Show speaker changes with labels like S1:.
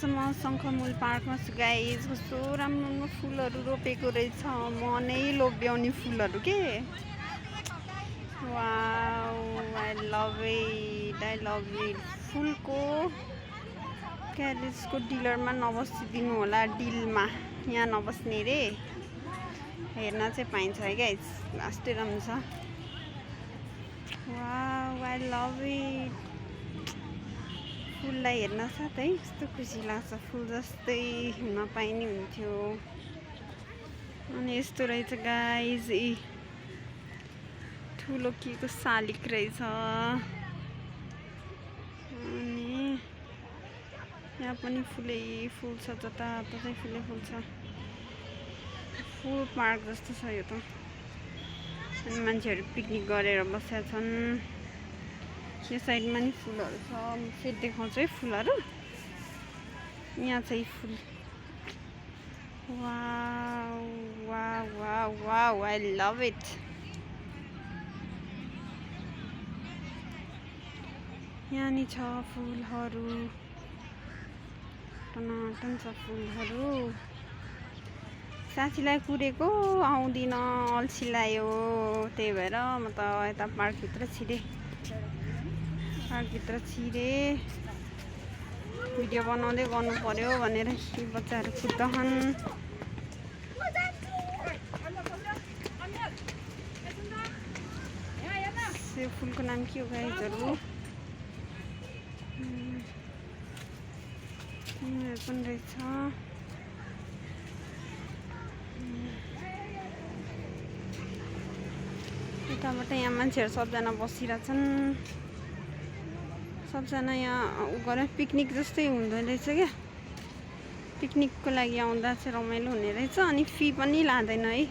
S1: आज म शङ्खमूल पार्कमा छु गाइज। कस्तो राम्रो फुलहरू रोपेको रहेछ, मनै लोभ्याउने फुलहरू के। Wow, I love it. फुलको क्यारेजको डिलरमा नबसिदिनु होला, डिलमा यहाँ नबस्ने रे। हेर्न चाहिँ पाइन्छ है गाइज, लास्टै राम्रो छ। Wow, I love it. फुललाई हेर्न साथ है कस्तो खुसी लाग्छ, फुल जस्तै हुन पाइने हुन्थ्यो। अनि यस्तो रहेछ गाइज, ठुलो के को शालिक रहेछ। अनि यहाँ पनि फुलै फुल छ, जताततै फुलै फुल छ। फुल पार्क जस्तो छ यो त। अनि मान्छेहरू पिकनिक गरेर बसेका छन्। यो साइडमा नि फुलहरू छ, म फेरि देखाउँछु है फुलहरू। यहाँ चाहिँ फुल। Wow wow wow wow, I love it. यहाँ नि छ फुलहरू, टनाटन छ फुलहरू। साथीलाई कुरेको आउँदिन, अल्छी लाग्यो, त्यही भएर म त यता पार्कभित्र छिरेँ। भिडियो बनाउँदै गर्नु पर्यो भनेर यी बच्चाहरू कुद्छन्। यो फुलको नाम के हो गाइजहरू? पनि रहेछ। यताबाट यहाँ मान्छेहरू सबजना बसिरहेछन्। सबजना यहाँ गरे पिकनिक जस्तै हुँदो रहेछ क्या। पिकनिकको लागि आउँदा चाहिँ रमाइलो हुने रहेछ। अनि फी पनि लाँदैन है।